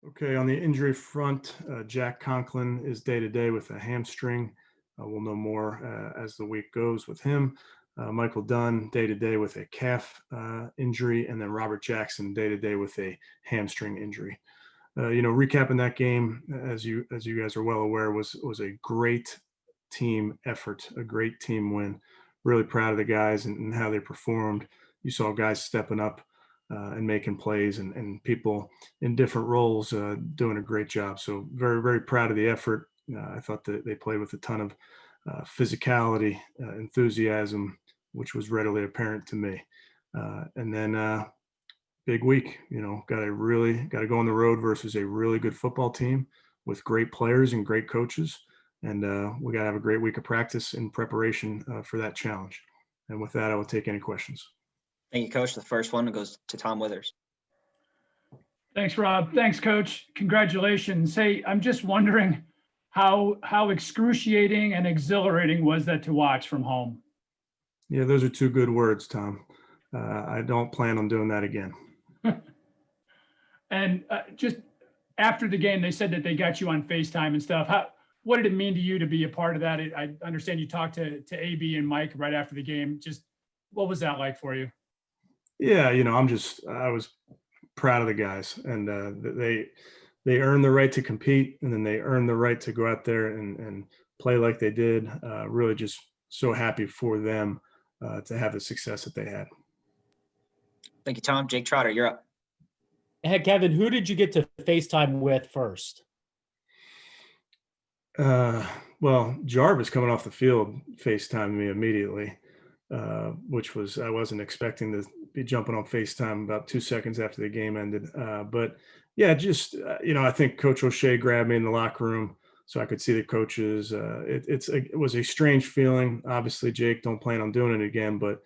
Okay, on the injury front, Jack Conklin is day-to-day with a hamstring. We'll know more as the week goes with him. Michael Dunn day-to-day with a calf injury, and then Robert Jackson day-to-day with a hamstring injury. Recapping that game, as you guys are well aware, was a great team effort, a great team win. Really proud of the guys and how they performed. You saw guys stepping up and making plays, and people in different roles doing a great job. So very, very proud of the effort. I thought that they played with a ton of physicality, enthusiasm, which was readily apparent to me. And then big week, got to go on the road versus a really good football team with great players and great coaches. And we got to have a great week of practice in preparation for that challenge. And with that, I will take any questions. Thank you, Coach. The first one goes to Tom Withers. Thanks, Rob. Thanks, Coach. Congratulations. Hey, I'm just wondering how excruciating and exhilarating was that to watch from home? Yeah, those are two good words, Tom. I don't plan on doing that again. And just after the game, they said that they got you on FaceTime and stuff. What did it mean to you to be a part of that? I understand you talked to AB and Mike right after the game. Just what was that like for you? Yeah, I was proud of the guys, and they earned the right to compete, and then they earned the right to go out there and play like they did. Really just so happy for them to have the success that they had. Thank you, Tom. Jake Trotter, you're up. Hey, Kevin, who did you get to FaceTime with first? Well, Jarvis coming off the field FaceTimed me immediately, which was, I wasn't expecting to be jumping on FaceTime about 2 seconds after the game ended. But yeah, just, I think Coach O'Shea grabbed me in the locker room so I could see the coaches. It was a strange feeling. Obviously, Jake, don't plan on doing it again, but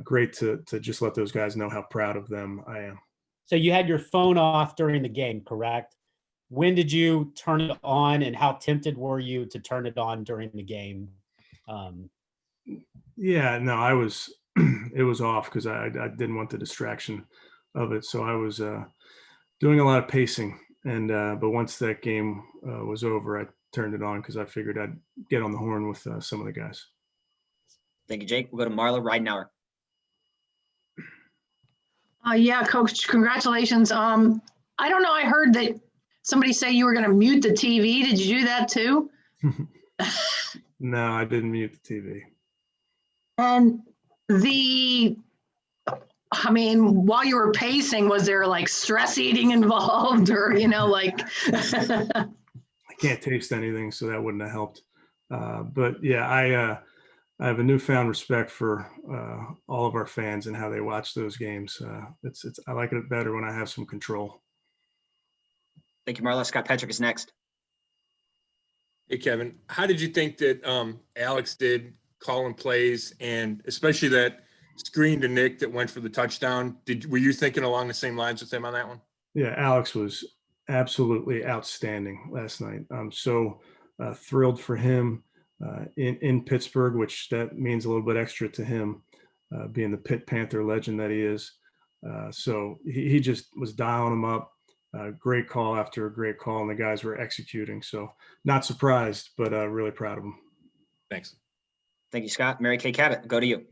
great to just let those guys know how proud of them I am. So you had your phone off during the game, correct? When did you turn it on, and how tempted were you to turn it on during the game? Yeah, no, it was off because I didn't want the distraction of it. So I was doing a lot of pacing, and but once that game was over, I turned it on because I figured I'd get on the horn with some of the guys. Thank you, Jake. We'll go to Marla Ridenour. Yeah, Coach, congratulations. I don't know. I heard that somebody say you were going to mute the TV. Did you do that too? No, I didn't mute the TV. And while you were pacing, was there like stress eating involved or, like? I can't taste anything, so that wouldn't have helped. But yeah, I have a newfound respect for all of our fans and how they watch those games. I like it better when I have some control. Thank you, Marla. Scott Petrick is next. Hey, Kevin, how did you think that Alex did calling plays, and especially that screen to Nick that went for the touchdown? Were you thinking along the same lines with him on that one? Yeah, Alex was absolutely outstanding last night. I'm so thrilled for him in Pittsburgh, which that means a little bit extra to him, being the Pitt Panther legend that he is. So he just was dialing him up. Great call after a great call, and the guys were executing. So not surprised, but really proud of them. Thanks. Thank you, Scott. Mary Kay Cabot, go to you.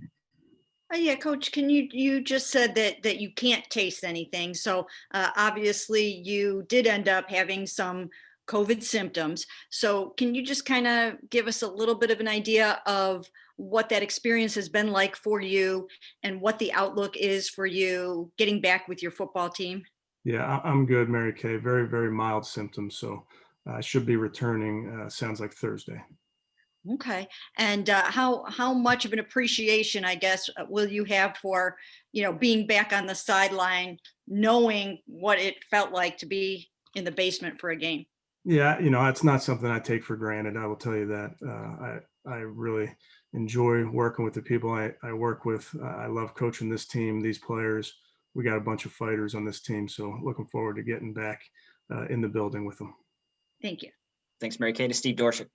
Yeah, Coach, you just said that you can't taste anything. So obviously you did end up having some COVID symptoms. So can you just kind of give us a little bit of an idea of what that experience has been like for you and what the outlook is for you getting back with your football team? Yeah, I'm good, Mary Kay. Very, very mild symptoms. So I should be returning, sounds like Thursday. Okay. And how much of an appreciation, I guess, will you have for, being back on the sideline, knowing what it felt like to be in the basement for a game? Yeah, it's not something I take for granted. I will tell you that. I really enjoy working with the people I work with. I love coaching this team, these players. We got a bunch of fighters on this team, so looking forward to getting back in the building with them. Thank you. Thanks, Mary Kay. To Steve Dorshett.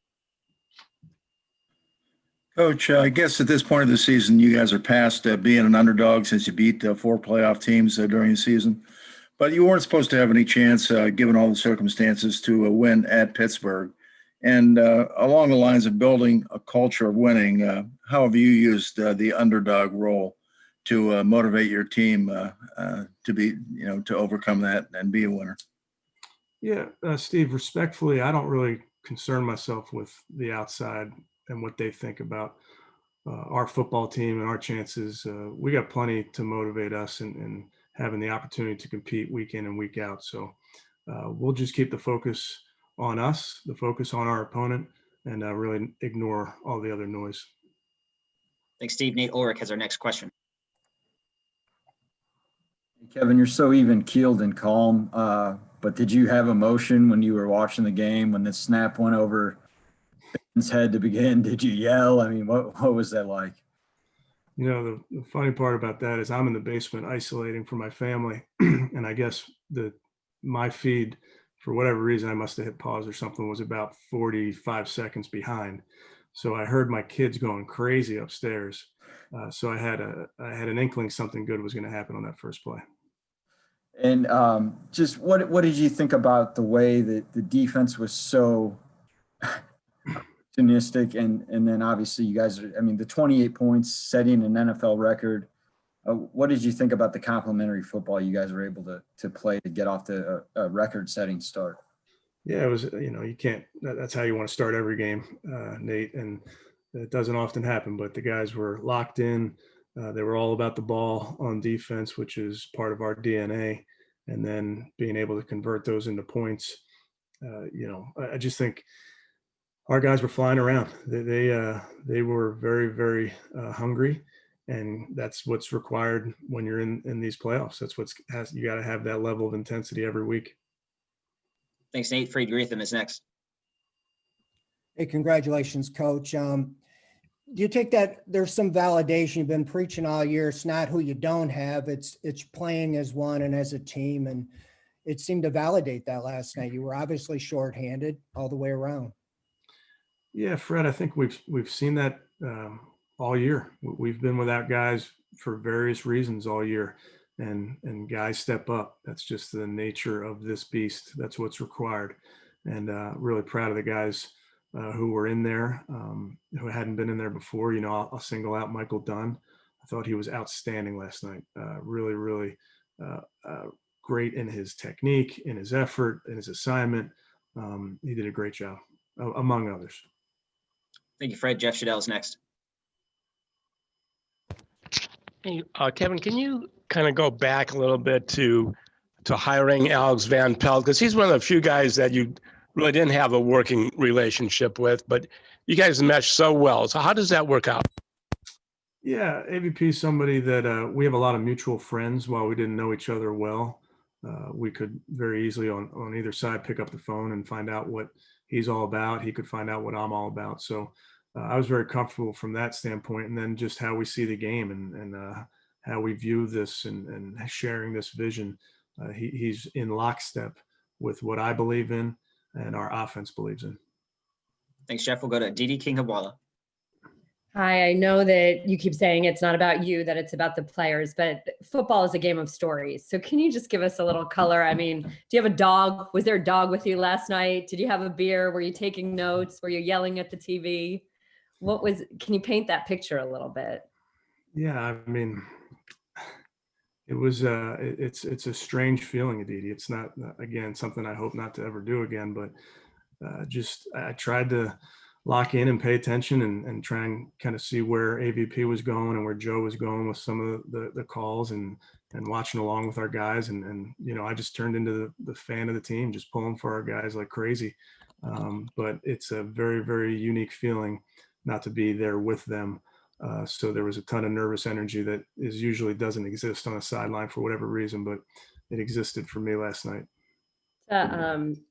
Coach, I guess at this point of the season, you guys are past being an underdog since you beat 4 playoff teams during the season. But you weren't supposed to have any chance, given all the circumstances, to win at Pittsburgh. And along the lines of building a culture of winning, how have you used the underdog role to motivate your team to be, to overcome that and be a winner? Yeah, Steve, respectfully, I don't really concern myself with the outside and what they think about our football team and our chances. We got plenty to motivate us and having the opportunity to compete week in and week out. So we'll just keep the focus on us, the focus on our opponent, and really ignore all the other noise. Thanks, Steve. Nate Ulrich has our next question. Kevin, you're so even keeled and calm, but did you have emotion when you were watching the game when the snap went over Ben's head to begin? Did you yell? I mean, what was that like? The funny part about that is I'm in the basement isolating from my family, and I guess my feed, for whatever reason, I must have hit pause or something, was about 45 seconds behind. So I heard my kids going crazy upstairs. So I had an inkling something good was going to happen on that first play. And just what did you think about the way that the defense was so opportunistic, and then obviously you guys are, I mean, the 28 points setting an NFL record. What did you think about the complementary football you guys were able to play to get off to a record-setting start? Yeah, it was, you can't, that's how you want to start every game, Nate, and it doesn't often happen, but the guys were locked in. They were all about the ball on defense, which is part of our DNA, and then being able to convert those into points. I just think our guys were flying around. They were very, very hungry, and that's what's required when you're in these playoffs. That's you got to have that level of intensity every week. Thanks, Nate. Reid is next. Hey, congratulations, Coach. Do you take that there's some validation you've been preaching all year? It's not who you don't have. It's playing as one and as a team, and it seemed to validate that last night. You were obviously shorthanded all the way around. Yeah, Fred, I think we've seen that all year. We've been without guys for various reasons all year, and guys step up. That's just the nature of this beast. That's what's required, and really proud of the guys who were in there, who hadn't been in there before. I'll single out Michael Dunn. I thought he was outstanding last night. Really, really great in his technique, in his effort, in his assignment. He did a great job, among others. Thank you, Fred. Jeff Shadell's next. Hey, Kevin, can you kind of go back a little bit to hiring Alex Van Pelt? Because he's one of the few guys that you really didn't have a working relationship with, but you guys mesh so well. So how does that work out? Yeah, AVP is somebody that we have a lot of mutual friends. While we didn't know each other well, we could very easily on either side pick up the phone and find out what he's all about. He could find out what I'm all about. So I was very comfortable from that standpoint. And then just how we see the game and how we view this and sharing this vision. He's in lockstep with what I believe in and our offense believes in. Thanks, Jeff. We'll go to Didi King-Habwala. Hi, I know that you keep saying it's not about you, that it's about the players, but football is a game of stories. So can you just give us a little color? I mean, do you have a dog? Was there a dog with you last night? Did you have a beer? Were you taking notes? Were you yelling at the TV? Can you paint that picture a little bit? Yeah, I mean, it was it's a strange feeling, Aditi. It's not, again, something I hope not to ever do again, but I tried to lock in and pay attention and try and kind of see where AVP was going and where Joe was going with some of the calls and watching along with our guys. And I just turned into the fan of the team, just pulling for our guys like crazy. But it's a very, very unique feeling not to be there with them. So there was a ton of nervous energy that usually doesn't exist on a sideline for whatever reason, but it existed for me last night.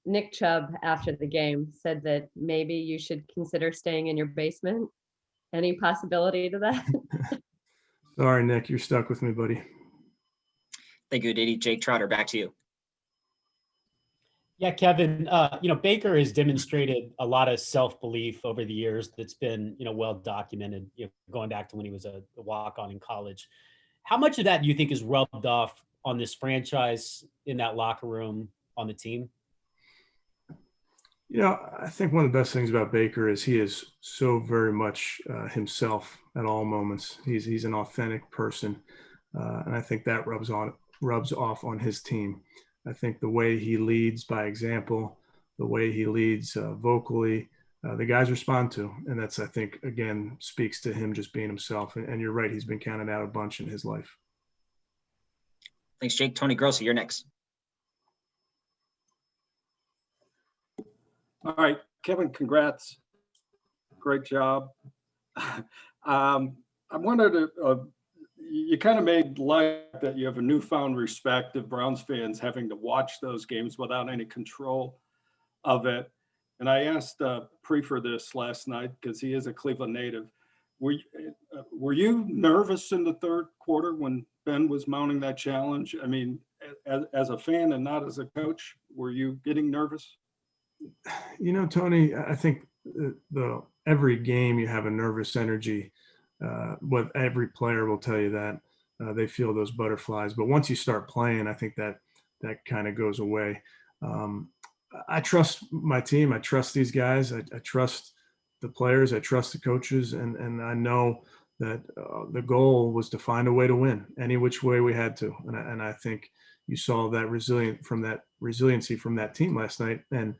Nick Chubb after the game said that maybe you should consider staying in your basement. Any possibility to that? Sorry, Nick, you're stuck with me, buddy. Thank you, Aditi. Jake Trotter, back to you. Yeah, Kevin, Baker has demonstrated a lot of self-belief over the years that's been, well documented, going back to when he was a walk-on in college. How much of that do you think is rubbed off on this franchise, in that locker room, on the team? I think one of the best things about Baker is he is so very much himself at all moments. He's an authentic person, and I think that rubs off on his team. I think the way he leads by example, the way he leads vocally, the guys respond to, and that's, I think, again, speaks to him just being himself. And you're right, he's been counted out a bunch in his life. Thanks, Jake. Tony Grossi, you're next. All right, Kevin, congrats. Great job. I wanted to, you kind of made light that you have a newfound respect of Browns fans having to watch those games without any control of it. And I asked Prefer this last night because he is a Cleveland native. Were you nervous in the third quarter when Ben was mounting that challenge? I mean, as a fan and not as a coach, were you getting nervous? Tony, I think every game you have a nervous energy. What every player will tell you that they feel those butterflies. But once you start playing, I think that kind of goes away. I trust my team. I trust these guys. I trust the players. I trust the coaches. And I know that the goal was to find a way to win any which way we had to. And I think you saw that resiliency from that team last night. And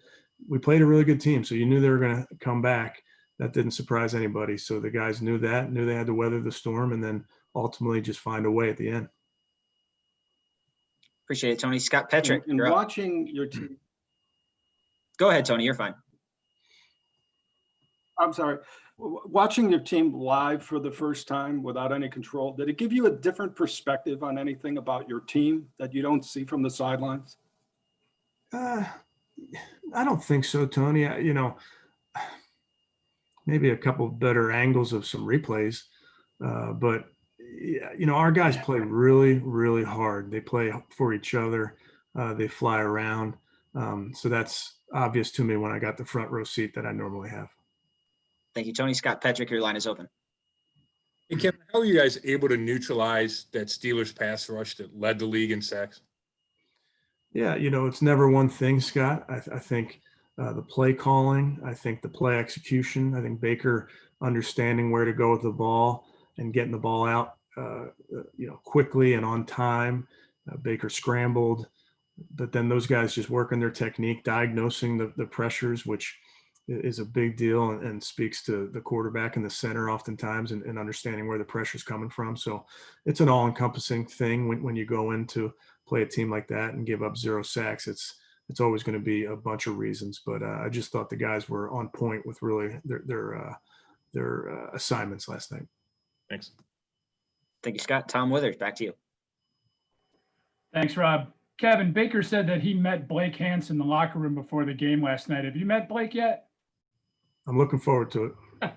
we played a really good team. So you knew they were going to come back. That didn't surprise anybody. So the guys knew they had to weather the storm and then ultimately just find a way at the end. Appreciate it, Tony. Scott Petrick. And watching your team. Go ahead, Tony. You're fine. I'm sorry. Watching your team live for the first time without any control, did it give you a different perspective on anything about your team that you don't see from the sidelines? I don't think so, Tony. Maybe a couple better angles of some replays, but our guys play really, really hard. They play for each other. They fly around. So that's obvious to me when I got the front row seat that I normally have. Thank you, Tony. Scott Petrick, your line is open. Hey, Kevin, how are you guys able to neutralize that Steelers pass rush that led the league in sacks? Yeah, it's never one thing, Scott. I think the play calling, I think the play execution, I think Baker understanding where to go with the ball and getting the ball out, quickly and on time. Baker scrambled, but then those guys just working their technique, diagnosing the pressures, which is a big deal and speaks to the quarterback and the center oftentimes and understanding where the pressure's coming from. So it's an all-encompassing thing when you go in to play a team like that and give up 0 sacks. It's always going to be a bunch of reasons, but I just thought the guys were on point with really their assignments last night. Thanks. Thank you, Scott. Tom Withers, back to you. Thanks, Rob. Kevin, Baker said that he met Blake Hansen in the locker room before the game last night. Have you met Blake yet? I'm looking forward to it.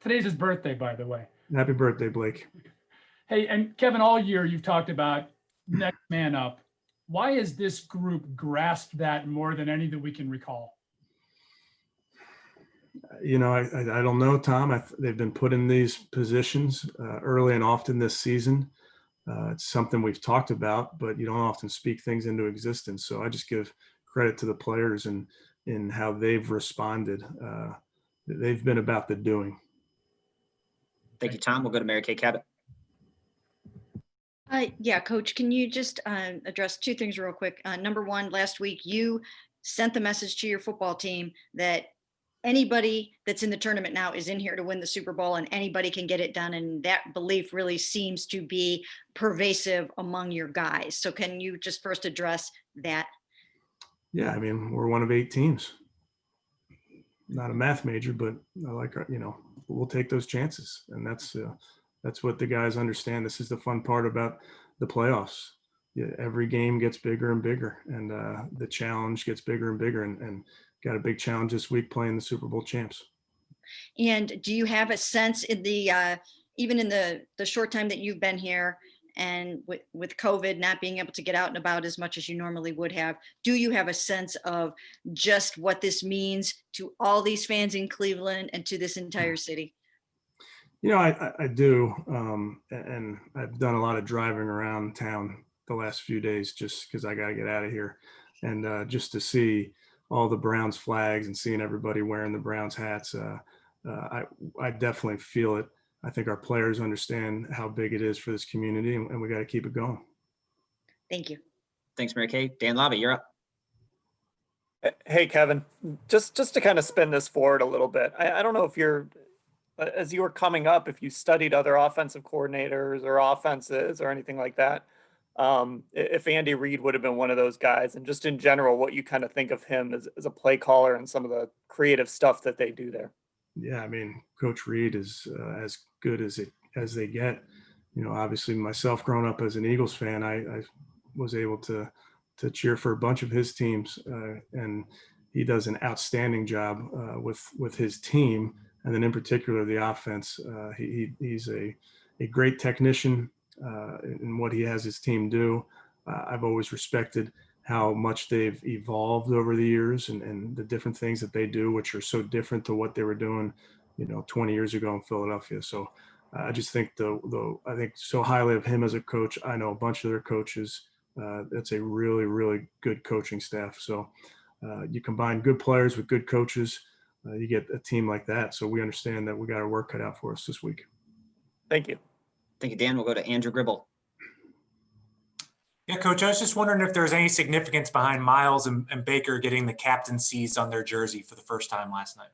Today's his birthday, by the way. Happy birthday, Blake. Hey, and Kevin, all year you've talked about next man up. Why has this group grasped that more than any that we can recall? I don't know, Tom. They've been put in these positions early and often this season. It's something we've talked about, but you don't often speak things into existence. So I just give credit to the players and in how they've responded. They've been about the doing. Thank you, Tom. We'll go to Mary Kay Cabot. Yeah, Coach, can you just address 2 things real quick? Number one, last week you sent the message to your football team that anybody that's in the tournament now is in here to win the Super Bowl and anybody can get it done. And that belief really seems to be pervasive among your guys. So can you just first address that? Yeah, I mean, we're one of 8 teams. Not a math major, but I like, we'll take those chances. And that's what the guys understand. This is the fun part about the playoffs. Yeah, every game gets bigger and bigger, and the challenge gets bigger and bigger. And got a big challenge this week playing the Super Bowl champs. And do you have a sense in the even in the short time that you've been here, and with COVID not being able to get out and about as much as you normally would have, do you have a sense of just what this means to all these fans in Cleveland and to this entire city? I do. And I've done a lot of driving around town the last few days just because I got to get out of here. And just to see all the Browns flags and seeing everybody wearing the Browns hats, I definitely feel it. I think our players understand how big it is for this community, and we got to keep it going. Thank you. Thanks, Mary Kay. Dan Lobby, you're up. Hey, Kevin, just to kind of spin this forward a little bit. I don't know if you're, as you were coming up, if you studied other offensive coordinators or offenses or anything like that. If Andy Reid would have been one of those guys, and just in general, what you kind of think of him as a play caller and some of the creative stuff that they do there. Yeah, I mean, Coach Reid is as good as they get. You know, obviously myself growing up as an Eagles fan, I was able to cheer for a bunch of his teams, and he does an outstanding job with his team, and then in particular the offense. He's a great technician in what he has his team do. I've always respected how much they've evolved over the years and the different things that they do, which are so different to what they were doing, 20 years ago in Philadelphia. So I just think I think so highly of him as a coach. I know a bunch of their coaches. That's a really, really good coaching staff. So you combine good players with good coaches, you get a team like that. So we understand that we got our work cut out for us this week. Thank you. Thank you, Dan. We'll go to Andrew Gribble. Yeah, Coach, I was just wondering if there was any significance behind Miles and Baker getting the captaincies on their jersey for the first time last night.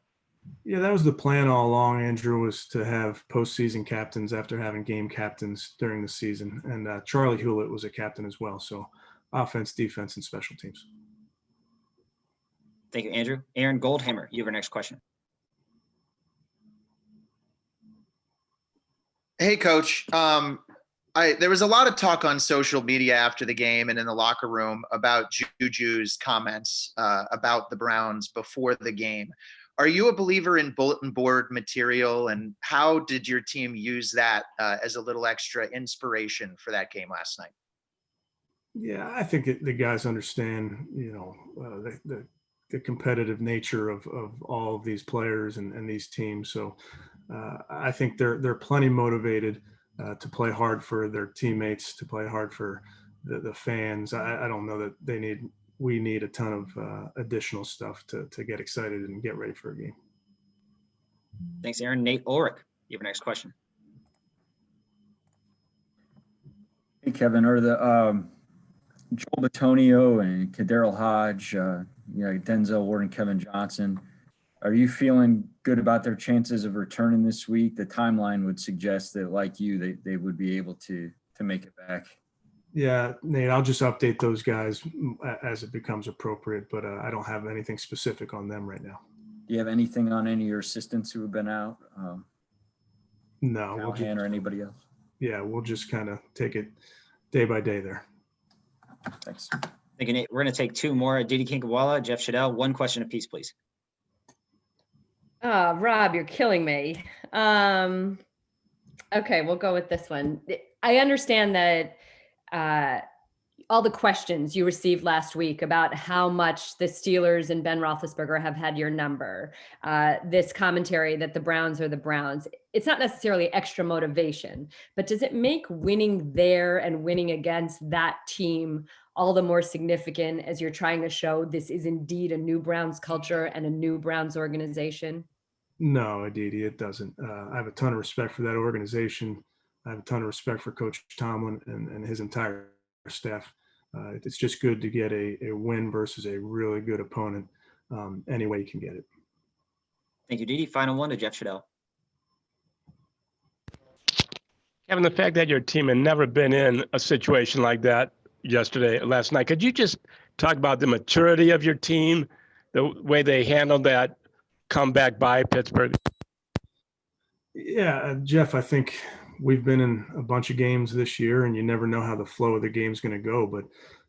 Yeah, that was the plan all along, Andrew, was to have postseason captains after having game captains during the season. And Charlie Hewlett was a captain as well. So offense, defense, and special teams. Thank you, Andrew. Aaron Goldhammer, you have our next question. Hey, Coach. There was a lot of talk on social media after the game and in the locker room about Juju's comments about the Browns before the game. Are you a believer in bulletin board material, and how did your team use that as a little extra inspiration for that game last night? Yeah, I think the guys understand, the competitive nature of all of these players and these teams. So I think they're plenty motivated to play hard for their teammates, to play hard for the fans. I don't know that we need a ton of additional stuff to get excited and get ready for a game. Thanks, Aaron. Nate Ulrich, you have our next question. Hey, Kevin, are the Joel Bitonio and Kaderil Hodge, Denzel Ward and Kevin Johnson, are you feeling good about their chances of returning this week? The timeline would suggest that, like you, they would be able to make it back. Yeah, Nate, I'll just update those guys as it becomes appropriate, but I don't have anything specific on them right now. Do you have anything on any of your assistants who have been out? No. Callahan or anybody else? Yeah, we'll just kind of take it day by day there. Thanks. Thank you, Nate. We're going to take two more. Didi Kinkawala, Jeff Shadell, one question apiece, please. Rob, you're killing me. Okay, we'll go with this one. I understand that all the questions you received last week about how much the Steelers and Ben Roethlisberger have had your number, this commentary that the Browns are the Browns, it's not necessarily extra motivation, but does it make winning there and winning against that team all the more significant as you're trying to show this is indeed a new Browns culture and a new Browns organization? No, Aditi, it doesn't. I have a ton of respect for that organization. I have a ton of respect for Coach Tomlin and his entire staff. It's just good to get a win versus a really good opponent any way you can get it. Thank you, Didi. Final one to Jeff Shadell. Kevin, the fact that your team had never been in a situation like that last night, could you just talk about the maturity of your team, the way they handled that comeback by Pittsburgh? Yeah, Jeff, I think we've been in a bunch of games this year, and you never know how the flow of the game's going to go. But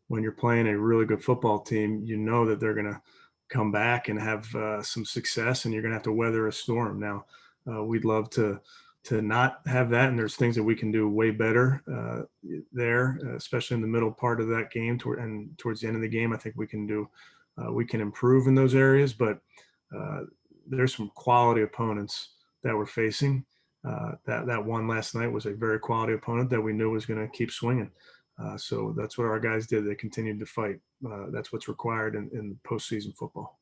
when you're playing a really good football team, you know that they're going to come back and have some success, and you're going to have to weather a storm. Now, we'd love to not have that, and there's things that we can do way better there, especially in the middle part of that game and towards the end of the game. I think we can improve in those areas, but there's some quality opponents that we're facing. That one last night was a very quality opponent that we knew was going to keep swinging. So that's what our guys did. They continued to fight. That's what's required in postseason football.